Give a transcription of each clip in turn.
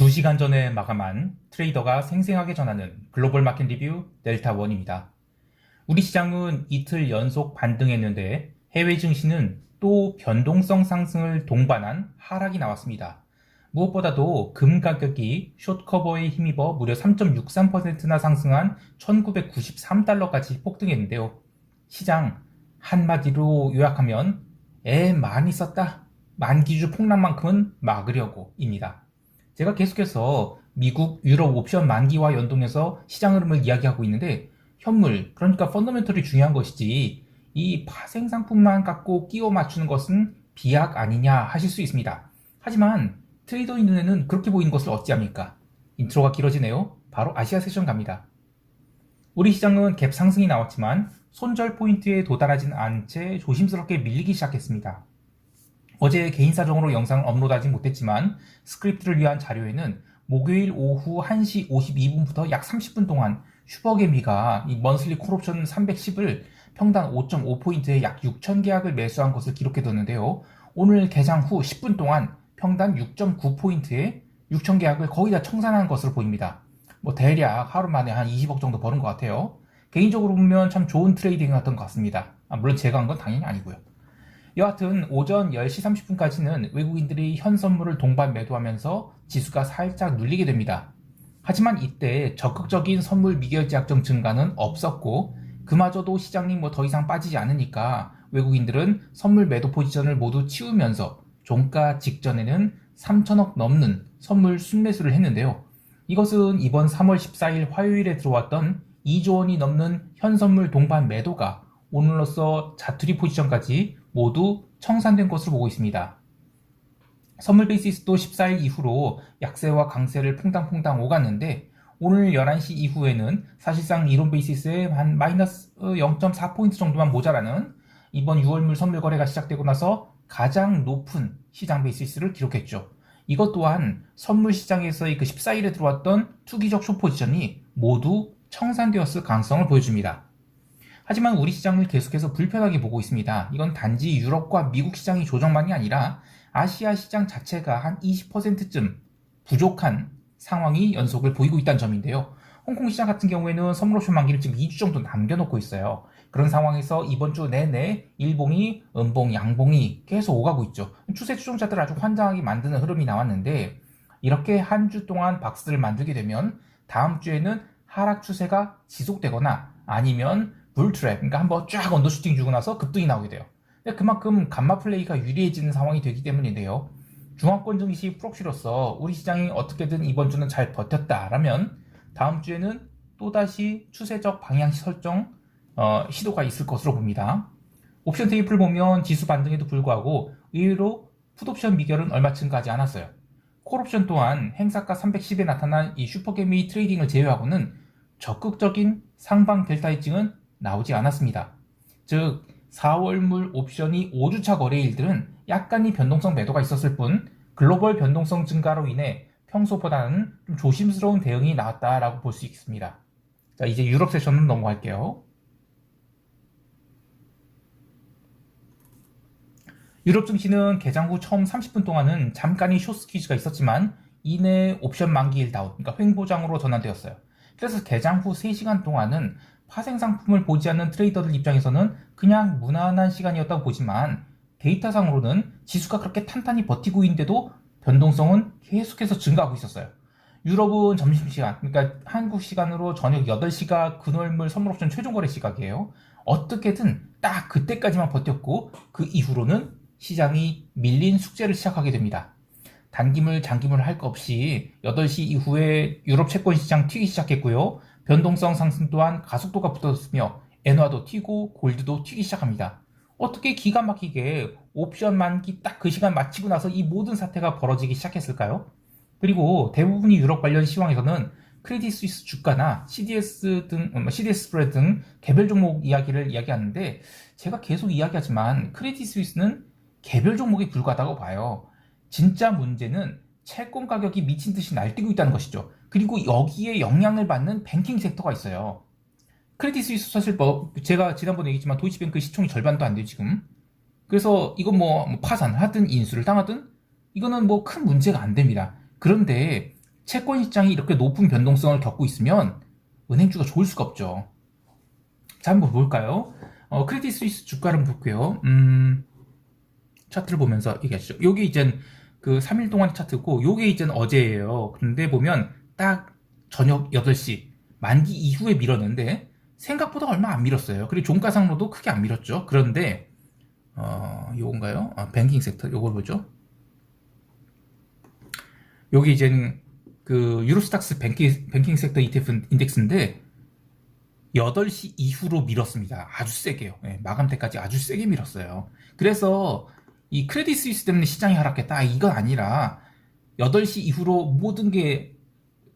2시간 전에 마감한 트레이더가 생생하게 전하는 글로벌 마켓 리뷰 델타원입니다. 우리 시장은 이틀 연속 반등했는데 해외 증시는 또 변동성 상승을 동반한 하락이 나왔습니다. 무엇보다도 금 가격이 숏커버에 힘입어 무려 3.63%나 상승한 1993달러까지 폭등했는데요. 시장 한마디로 요약하면 많이 썼다. 만기주 폭락만큼은 막으려고입니다. 제가 계속해서 미국, 유럽 옵션 만기와 연동해서 시장 흐름을 이야기하고 있는데 현물, 그러니까 펀더멘털이 중요한 것이지 이 파생 상품만 갖고 끼워 맞추는 것은 비약 아니냐 하실 수 있습니다. 하지만 트레이더의 눈에는 그렇게 보이는 것을 어찌합니까? 인트로가 길어지네요. 바로 아시아 세션 갑니다. 우리 시장은 갭 상승이 나왔지만 손절 포인트에 도달하진 않은 채 조심스럽게 밀리기 시작했습니다. 어제 개인 사정으로 영상을 업로드하지 못했지만 스크립트를 위한 자료에는 목요일 오후 1시 52분부터 약 30분 동안 슈퍼개미가 이 먼슬리 콜옵션 310을 평당 5.5포인트에 약 6,000계약을 매수한 것을 기록해뒀는데요. 오늘 개장 후 10분 동안 평당 6.9포인트에 6,000계약을 거의 다 청산한 것으로 보입니다. 대략 하루 만에 한 20억 정도 버는 것 같아요. 개인적으로 보면 참 좋은 트레이딩이었던 것 같습니다. 물론 제가 한 건 당연히 아니고요. 여하튼 오전 10시 30분까지는 외국인들이 현 선물을 동반 매도하면서 지수가 살짝 눌리게 됩니다. 하지만 이때 적극적인 선물 미결제 약정 증가는 없었고 그마저도 시장이 더 이상 빠지지 않으니까 외국인들은 선물 매도 포지션을 모두 치우면서 종가 직전에는 3천억 넘는 선물 순매수를 했는데요. 이것은 이번 3월 14일 화요일에 들어왔던 2조 원이 넘는 현 선물 동반 매도가 오늘로써 자투리 포지션까지 모두 청산된 것으로 보고 있습니다. 선물 베이시스도 14일 이후로 약세와 강세를 퐁당퐁당 오갔는데 오늘 11시 이후에는 사실상 이론 베이시스에 한 마이너스 0.4포인트 정도만 모자라는 이번 6월물 선물 거래가 시작되고 나서 가장 높은 시장 베이시스를 기록했죠. 이것 또한 선물 시장에서의 그 14일에 들어왔던 투기적 숏 포지션이 모두 청산되었을 가능성을 보여줍니다. 하지만 우리 시장을 계속해서 불편하게 보고 있습니다. 이건 단지 유럽과 미국 시장이 조정만이 아니라 아시아 시장 자체가 한 20%쯤 부족한 상황이 연속을 보이고 있다는 점인데요. 홍콩 시장 같은 경우에는 선물옵션 만기를 지금 2주 정도 남겨놓고 있어요. 그런 상황에서 이번 주 내내 일봉이, 음봉, 양봉이 계속 오가고 있죠. 추세 추종자들 아주 환장하게 만드는 흐름이 나왔는데 이렇게 한 주 동안 박스를 만들게 되면 다음 주에는 하락 추세가 지속되거나 아니면 불트랩, 그러니까 한번 쫙 언더슈팅 주고 나서 급등이 나오게 돼요. 그만큼 감마 플레이가 유리해지는 상황이 되기 때문인데요. 중앙권 증시 프록시로서 우리 시장이 어떻게든 이번 주는 잘 버텼다라면 다음 주에는 또다시 추세적 방향 설정 시도가 있을 것으로 봅니다. 옵션 테이프를 보면 지수 반등에도 불구하고 의외로 풋옵션 미결은 얼마 증가하지 않았어요. 콜옵션 또한 행사가 310에 나타난 이 슈퍼개미 트레이딩을 제외하고는 적극적인 상방 델타 해칭은 나오지 않았습니다. 즉 4월물 옵션이 5주차 거래일들은 약간의 변동성 매도가 있었을 뿐 글로벌 변동성 증가로 인해 평소보다는 좀 조심스러운 대응이 나왔다라고 볼 수 있습니다. 자, 이제 유럽 세션은 넘어갈게요. 유럽 증시는 개장 후 처음 30분 동안은 잠깐의 숏 스퀴즈가 있었지만 이내 옵션 만기일 다운, 그러니까 횡보장으로 전환되었어요. 그래서 개장 후 3시간 동안은 파생 상품을 보지 않는 트레이더들 입장에서는 그냥 무난한 시간이었다고 보지만 데이터상으로는 지수가 그렇게 탄탄히 버티고 있는데도 변동성은 계속해서 증가하고 있었어요. 유럽은 점심시간, 그러니까 한국 시간으로 저녁 8시가 근월물 선물옵션 최종거래 시각이에요. 어떻게든 딱 그때까지만 버텼고 그 이후로는 시장이 밀린 숙제를 시작하게 됩니다. 단기물, 장기물 할 것 없이 8시 이후에 유럽 채권 시장 튀기 시작했고요. 변동성 상승 또한 가속도가 붙었으며 엔화도 튀고 골드도 튀기 시작합니다. 어떻게 기가 막히게 옵션 만기 딱 그 시간 마치고 나서 이 모든 사태가 벌어지기 시작했을까요? 그리고 대부분의 유럽 관련 시황에서는 크레딧 스위스 주가나 CDS 스프레드 등 개별 종목 이야기를 이야기하는데 제가 계속 이야기하지만 크레딧 스위스는 개별 종목에 불과하다고 봐요. 진짜 문제는 채권 가격이 미친 듯이 날뛰고 있다는 것이죠. 그리고 여기에 영향을 받는 뱅킹 섹터가 있어요. 크레딧 스위스 사실 제가 지난번에 얘기했지만 도이치뱅크 시총이 절반도 안 돼요 지금. 그래서 이건 파산을 하든 인수를 당하든 이거는 큰 문제가 안 됩니다. 그런데 채권 시장이 이렇게 높은 변동성을 겪고 있으면 은행주가 좋을 수가 없죠. 자, 한번 볼까요? 크레딧 스위스 주가를 한번 볼게요. 차트를 보면서 얘기하시죠. 요게 이제 그 3일 동안의 차트고, 요게 이제 어제예요. 그런데 보면 딱 저녁 8시 만기 이후에 밀었는데 생각보다 얼마 안 밀었어요. 그리고 종가상으로도 크게 안 밀었죠. 그런데 요건가요? 뱅킹 섹터 요걸 보죠. 여기 이제 그 유로스탁스 뱅킹 섹터 ETF 인덱스인데 8시 이후로 밀었습니다. 아주 세게요. 네, 마감 때까지 아주 세게 밀었어요. 그래서 이 크레딧 스위스 때문에 시장이 하락했다, 이건 아니라 8시 이후로 모든 게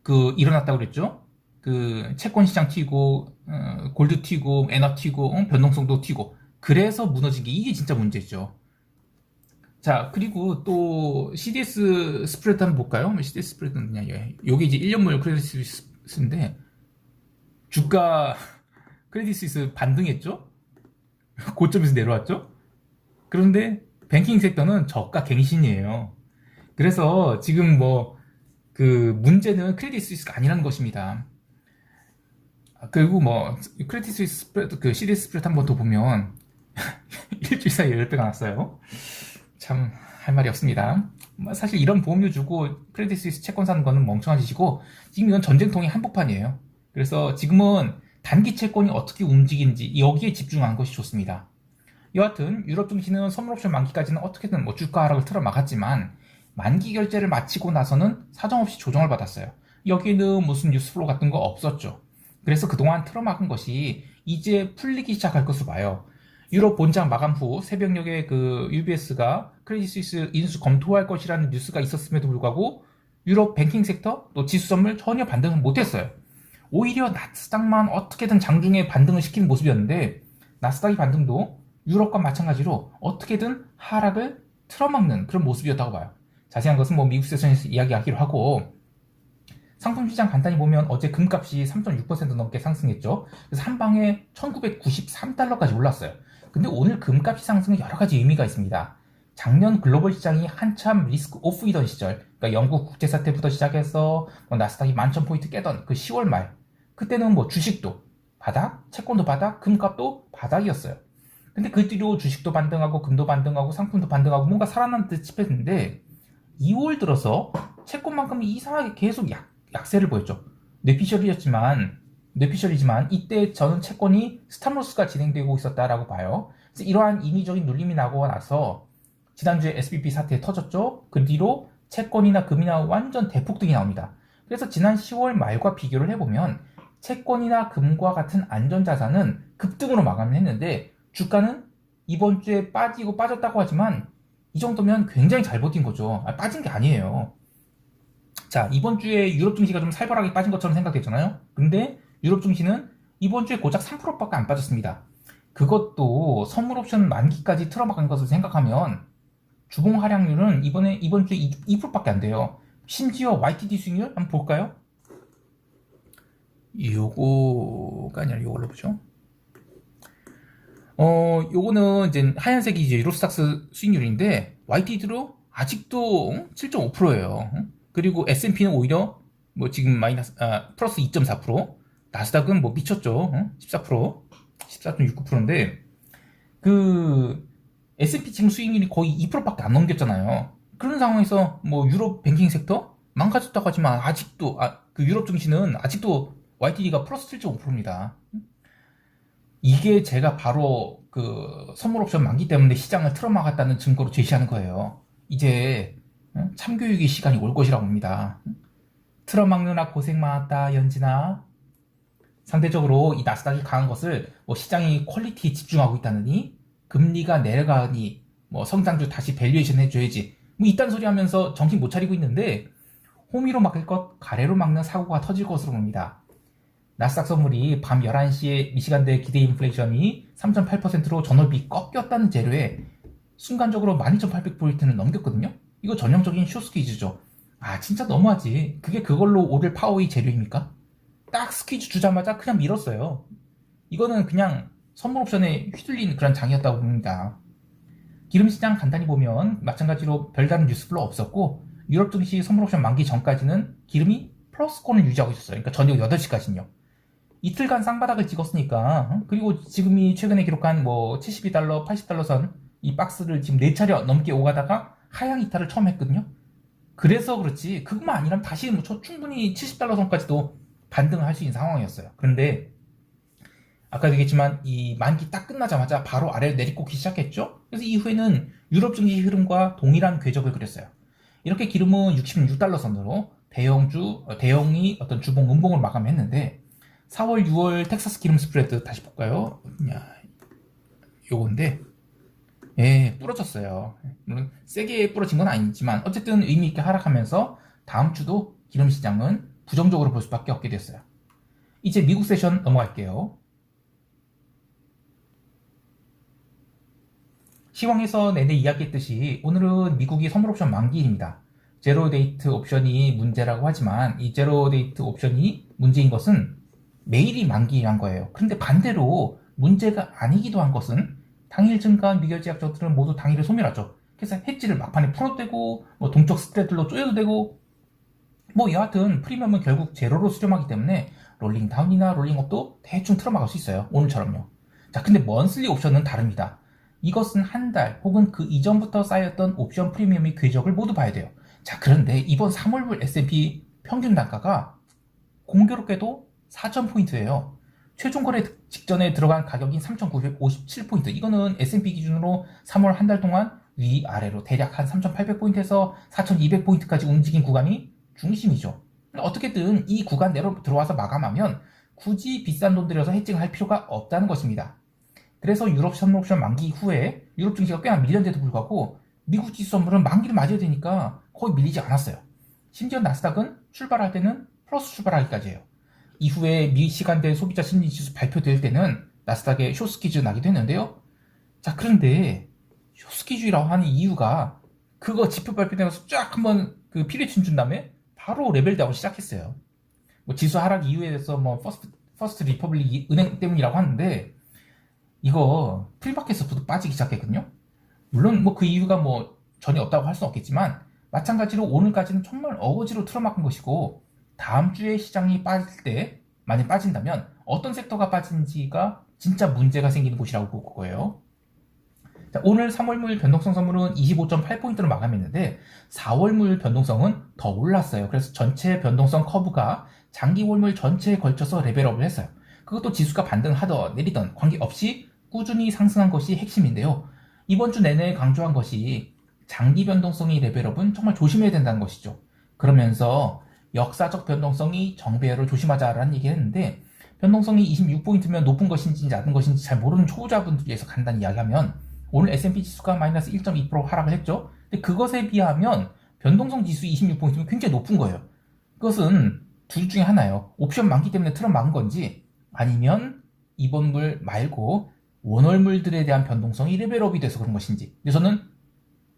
그 일어났다고 그랬죠. 그 채권 시장 튀고, 골드 튀고, 엔화 튀고, 변동성도 튀고, 그래서 무너진 게 이게 진짜 문제죠. 자, 그리고 또 CDS 스프레드 한번 볼까요? CDS 스프레드는 여기 이제 1년물 크레딧 스위스인데 주가 크레딧 스위스 반등했죠? 고점에서 내려왔죠? 그런데 뱅킹 섹터는 저가 갱신이에요. 그래서 지금 뭐 그 문제는 크레딧 스위스가 아니라는 것입니다. 그리고 뭐 크레딧 스위스 스프레드, 그 CDS 스프레드 한번 더 보면 일주일 사이에 10배가 났어요. 참 할 말이 없습니다. 사실 이런 보험료 주고 크레딧 스위스 채권 사는 거는 멍청한 짓이고, 지금 이건 전쟁통의 한복판이에요. 그래서 지금은 단기 채권이 어떻게 움직이는지 여기에 집중한 것이 좋습니다. 여하튼 유럽 증시는 선물옵션 만기까지는 어떻게든 뭐 주가 하락을 틀어막았지만 만기 결제를 마치고 나서는 사정없이 조정을 받았어요. 여기에는 무슨 뉴스플로 같은 거 없었죠. 그래서 그동안 틀어막은 것이 이제 풀리기 시작할 것으로 봐요. 유럽 본장 마감 후 새벽녘에 그 UBS가 크레딧 스위스 인수 검토할 것이라는 뉴스가 있었음에도 불구하고 유럽 뱅킹 섹터 또 지수 선물 전혀 반등을 못했어요. 오히려 나스닥만 어떻게든 장중에 반등을 시키는 모습이었는데 나스닥의 반등도 유럽과 마찬가지로 어떻게든 하락을 틀어막는 그런 모습이었다고 봐요. 자세한 것은 뭐 미국 세션에서 이야기하기로 하고, 상품 시장 간단히 보면 어제 금값이 3.6% 넘게 상승했죠. 그래서 한 방에 1993달러까지 올랐어요. 근데 오늘 금값이 상승에 여러 가지 의미가 있습니다. 작년 글로벌 시장이 한참 리스크 오프이던 시절, 그러니까 영국 국제 사태부터 시작해서 뭐 나스닥이 11,000포인트 깨던 그 10월 말, 그때는 뭐 주식도 바닥, 채권도 바닥, 금값도 바닥이었어요. 근데 그 뒤로 주식도 반등하고 금도 반등하고 상품도 반등하고 뭔가 살아난 듯 싶었는데 2월 들어서 채권만큼 이상하게 계속 약세를 보였죠. 뇌피셜이지만 이때 저는 채권이 스탑로스가 진행되고 있었다라고 봐요. 그래서 이러한 인위적인 눌림이 나고 나서 지난주에 SBB 사태 터졌죠. 그 뒤로 채권이나 금이나 완전 대폭등이 나옵니다. 그래서 지난 10월 말과 비교를 해보면 채권이나 금과 같은 안전자산은 급등으로 마감을 했는데 주가는 이번 주에 빠졌다고 하지만 이 정도면 굉장히 잘 버틴 거죠. 빠진 게 아니에요. 자, 이번 주에 유럽 증시가 좀 살벌하게 빠진 것처럼 생각했잖아요. 근데 유럽 증시는 이번 주에 고작 3%밖에 안 빠졌습니다. 그것도 선물 옵션 만기까지 틀어막은 것을 생각하면 주봉 하락률은 이번 주에 2%밖에 안 돼요. 심지어 YTD 수익률 한번 볼까요? 요거가 아니라 요걸로 보죠. 요거는 이제 하얀색이 이제 유로스탁스 수익률인데 YTD로 아직도 7.5%예요. 그리고 S&P는 오히려 뭐 지금 플러스 2.4%, 나스닥은 뭐 미쳤죠. 14%, 14.69%인데 그 S&P 지금 수익률이 거의 2%밖에 안 넘겼잖아요. 그런 상황에서 뭐 유럽 뱅킹 섹터 망가졌다고 하지만 아직도 그 유럽 증시는 아직도 YTD가 플러스 7.5%입니다. 이게 제가 바로 그 선물 옵션 만기 때문에 시장을 틀어막았다는 증거로 제시하는 거예요. 이제 참교육의 시간이 올 것이라고 봅니다. 틀어막느라 고생 많았다, 연진아. 상대적으로 이 나스닥이 강한 것을 뭐 시장이 퀄리티에 집중하고 있다느니, 금리가 내려가니, 뭐 성장주 다시 밸류에이션 해줘야지, 뭐 이딴 소리 하면서 정신 못 차리고 있는데 호미로 막을 것 가래로 막는 사고가 터질 것으로 봅니다. 나스닥 선물이 밤 11시에 미시간대 기대 인플레이션이 3.8%로 전월비 꺾였다는 재료에 순간적으로 12,800포인트를 넘겼거든요. 이거 전형적인 쇼스퀴즈죠. 진짜 너무하지. 그게 그걸로 오를 파워의 재료입니까? 딱 스퀴즈 주자마자 그냥 밀었어요. 이거는 그냥 선물 옵션에 휘둘린 그런 장이었다고 봅니다. 기름시장 간단히 보면 마찬가지로 별다른 뉴스 별로 없었고, 유럽 증시 선물 옵션 만기 전까지는 기름이 플러스권을 유지하고 있었어요. 그러니까 저녁 8시까지는요. 이틀간 쌍바닥을 찍었으니까, 그리고 지금이 최근에 기록한 뭐 72달러, 80달러 선 이 박스를 지금 4차례 넘게 오가다가 하향 이탈을 처음 했거든요. 그래서 그렇지 그것만 아니라면 다시 뭐 충분히 70달러 선까지도 반등을 할 수 있는 상황이었어요. 그런데 아까 얘기했지만 이 만기 딱 끝나자마자 바로 아래로 내리꽂기 시작했죠. 그래서 이후에는 유럽 증시 흐름과 동일한 궤적을 그렸어요. 이렇게 기름은 66달러 선으로 대형이 어떤 주봉 음봉을 마감했는데 4월 6월 텍사스 기름 스프레드 다시 볼까요? 요건데 예, 부러졌어요. 물론 세게 부러진 건 아니지만 어쨌든 의미 있게 하락하면서 다음 주도 기름 시장은 부정적으로 볼 수밖에 없게 됐어요. 이제 미국 세션 넘어갈게요. 시황에서 내내 이야기했듯이 오늘은 미국이 선물 옵션 만기일입니다. 제로 데이트 옵션이 문제라고 하지만 이 제로 데이트 옵션이 문제인 것은 매일이 만기한 거예요. 그런데 반대로 문제가 아니기도 한 것은 당일 증가한 미결제약저들은 모두 당일에 소멸하죠. 그래서 해지를 막판에 풀어도 되고 뭐 동적 스프레드로 쪼여도 되고 뭐 여하튼 프리미엄은 결국 제로로 수렴하기 때문에 롤링 다운이나 롤링 업도 대충 틀어막을 수 있어요. 오늘처럼요. 자, 근데 먼슬리 옵션은 다릅니다. 이것은 한 달 혹은 그 이전부터 쌓였던 옵션 프리미엄의 궤적을 모두 봐야 돼요. 자, 그런데 이번 3월분 S&P 평균 단가가 공교롭게도 4,000포인트예요. 최종 거래 직전에 들어간 가격인 3,957포인트. 이거는 S&P 기준으로 3월 한 달 동안 위아래로 대략 한 3,800포인트에서 4,200포인트까지 움직인 구간이 중심이죠. 어떻게든 이 구간 내로 들어와서 마감하면 굳이 비싼 돈 들여서 해칭을 할 필요가 없다는 것입니다. 그래서 유럽 선물 옵션 만기 후에 유럽 증시가 꽤나 밀렸는데도 불구하고 미국 지수 선물은 만기를 맞아야 되니까 거의 밀리지 않았어요. 심지어 나스닥은 출발할 때는 플러스 출발하기까지 해요. 이후에 미 시간대 소비자 심리 지수 발표될 때는 나스닥에 쇼스키즈 나기도 했는데요. 자, 그런데 쇼스키즈라고 하는 이유가 그거 지표 발표되면서 쫙 한번 그 피레침 준 다음에 바로 레벨다운 시작했어요. 뭐 지수 하락 이유에 대해서 뭐 퍼스트 리퍼블릭 은행 때문이라고 하는데 이거 프리마켓에서부터 빠지기 시작했거든요. 물론 뭐 그 이유가 뭐 전혀 없다고 할 수는 없겠지만 마찬가지로 오늘까지는 정말 어거지로 틀어막은 것이고 다음 주에 시장이 빠질 때 만약 빠진다면 어떤 섹터가 빠진지가 진짜 문제가 생기는 곳이라고 볼 거예요. 자, 오늘 3월물 변동성 선물은 25.8포인트로 마감했는데 4월물 변동성은 더 올랐어요. 그래서 전체 변동성 커브가 장기월물 전체에 걸쳐서 레벨업을 했어요. 그것도 지수가 반등하던 내리던 관계없이 꾸준히 상승한 것이 핵심인데요. 이번 주 내내 강조한 것이 장기 변동성이 레벨업은 정말 조심해야 된다는 것이죠. 그러면서 역사적 변동성이 정배열을 조심하자라는 얘기를 했는데 변동성이 26포인트면 높은 것인지 낮은 것인지 잘 모르는 초보자분들 위해서 간단히 이야기하면 오늘 S&P 지수가 마이너스 1.2% 하락을 했죠. 근데 그것에 비하면 변동성 지수 26포인트면 굉장히 높은 거예요. 그것은 둘 중에 하나예요. 옵션 만기 때문에 틀어 막은 건지 아니면 이번물 말고 원월물들에 대한 변동성이 레벨업이 돼서 그런 것인지. 근데 저는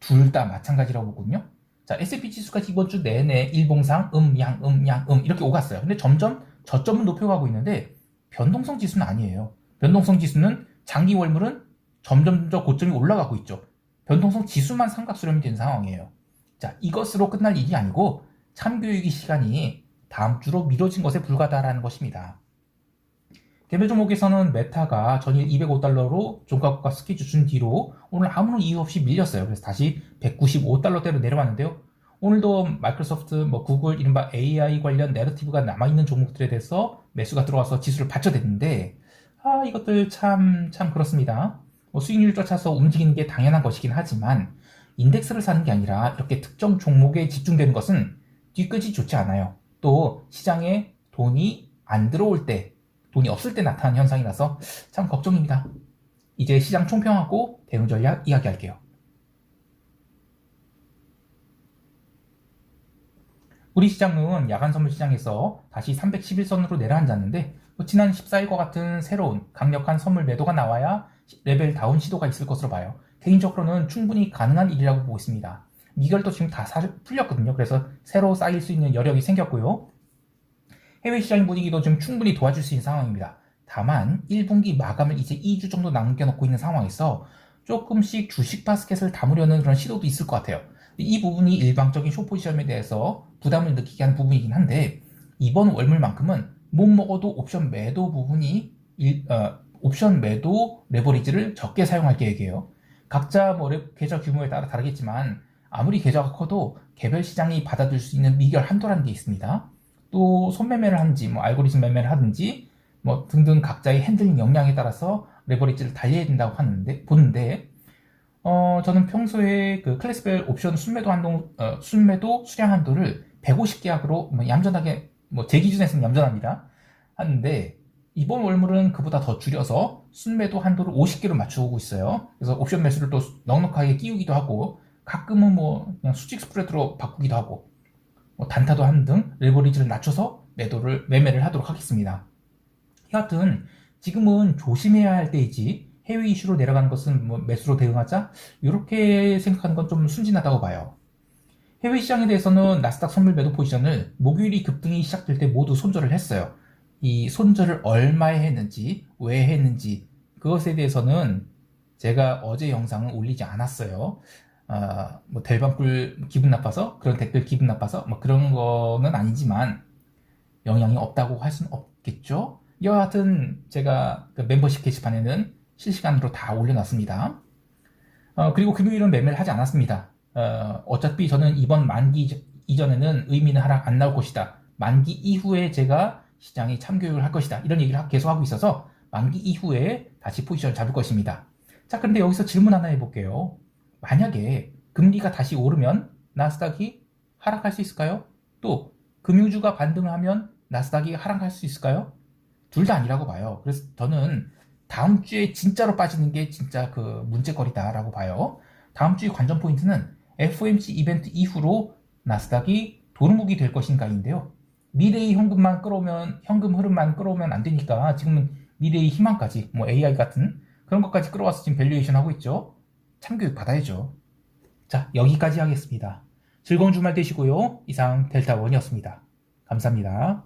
둘 다 마찬가지라고 보거든요. 자, S&P 지수가 이번 주 내내 일봉상 양 이렇게 오갔어요. 근데 점점 저점은 높여가고 있는데 변동성 지수는 아니에요. 변동성 지수는 장기 월물은 점점 더 고점이 올라가고 있죠. 변동성 지수만 삼각 수렴이 된 상황이에요. 자, 이것으로 끝날 일이 아니고 참교육의 시간이 다음 주로 미뤄진 것에 불과하다라는 것입니다. 개별 종목에서는 메타가 전일 205달러로 종가고가 스케줄 준 뒤로 오늘 아무런 이유 없이 밀렸어요. 그래서 다시 195달러대로 내려왔는데요. 오늘도 마이크로소프트, 구글, 이른바 AI 관련 내러티브가 남아있는 종목들에 대해서 매수가 들어와서 지수를 받쳐댔는데 이것들 참 그렇습니다. 수익률 쫓아서 움직이는 게 당연한 것이긴 하지만 인덱스를 사는 게 아니라 이렇게 특정 종목에 집중되는 것은 뒤끝이 좋지 않아요. 또 시장에 돈이 안 들어올 때 돈이 없을 때 나타나는 현상이라서 참 걱정입니다. 이제 시장 총평하고 대응 전략 이야기할게요. 우리 시장은 야간 선물 시장에서 다시 311선으로 내려앉았는데 지난 14일과 같은 새로운 강력한 선물 매도가 나와야 레벨 다운 시도가 있을 것으로 봐요. 개인적으로는 충분히 가능한 일이라고 보고 있습니다. 미결도 지금 다 풀렸거든요. 그래서 새로 쌓일 수 있는 여력이 생겼고요. 해외 시장 분위기도 지금 충분히 도와줄 수 있는 상황입니다. 다만 1분기 마감을 이제 2주 정도 남겨놓고 있는 상황에서 조금씩 주식 바스켓을 담으려는 그런 시도도 있을 것 같아요. 이 부분이 일방적인 숏포지션에 대해서 부담을 느끼게 하는 부분이긴 한데, 이번 월물만큼은 못 먹어도 옵션 매도 부분이 옵션 매도 레버리지를 적게 사용할 계획이에요. 각자 뭐 계좌 규모에 따라 다르겠지만 아무리 계좌가 커도 개별 시장이 받아들일 수 있는 미결 한도라는 게 있습니다. 또 손매매를 하든지 뭐 알고리즘 매매를 하든지 뭐 등등 각자의 핸들링 역량에 따라서 레버리지를 달려야 된다고 보는데 저는 평소에 그 클래스별 옵션 순매도 수량 한도를 150계약으로 뭐 얌전하게, 뭐 제 기준에서는 얌전합니다. 하는데 이번 월물은 그보다 더 줄여서 순매도 한도를 50개로 맞추고 있어요. 그래서 옵션 매수를 또 넉넉하게 끼우기도 하고, 가끔은 뭐 그냥 수직 스프레드로 바꾸기도 하고, 뭐 단타도 하는 등 레버리지를 낮춰서 매매를 하도록 하겠습니다. 여하튼 지금은 조심해야 할 때이지 해외 이슈로 내려가는 것은 뭐 매수로 대응하자, 이렇게 생각하는 건 좀 순진하다고 봐요. 해외 시장에 대해서는 나스닥 선물 매도 포지션을 목요일이 급등이 시작될 때 모두 손절을 했어요. 이 손절을 얼마에 했는지, 왜 했는지, 그것에 대해서는 제가 어제 영상을 올리지 않았어요. 뭐 델방꿀 기분 나빠서, 그런 댓글 기분 나빠서 뭐 그런 거는 아니지만 영향이 없다고 할 수는 없겠죠. 여하튼 제가 그 멤버십 게시판에는 실시간으로 다 올려놨습니다. 그리고 금요일은 매매를 하지 않았습니다. 어차피 저는 이번 만기 이전에는 의미 있는 하락 안 나올 것이다, 만기 이후에 제가 시장에 참교육을 할 것이다, 이런 얘기를 계속 하고 있어서 만기 이후에 다시 포지션을 잡을 것입니다. 자, 그런데 여기서 질문 하나 해볼게요. 만약에 금리가 다시 오르면 나스닥이 하락할 수 있을까요? 또 금융주가 반등을 하면 나스닥이 하락할 수 있을까요? 둘 다 아니라고 봐요. 그래서 저는 다음 주에 진짜로 빠지는 게 진짜 그 문제거리다라고 봐요. 다음 주의 관전 포인트는 FOMC 이벤트 이후로 나스닥이 도루묵이 될 것인가인데요. 미래의 현금 흐름만 끌어오면 안 되니까 지금은 미래의 희망까지, 뭐 AI 같은 그런 것까지 끌어와서 지금 밸류에이션 하고 있죠. 참교육 받아야죠. 자, 여기까지 하겠습니다. 즐거운 주말 되시고요. 이상 델타원이었습니다. 감사합니다.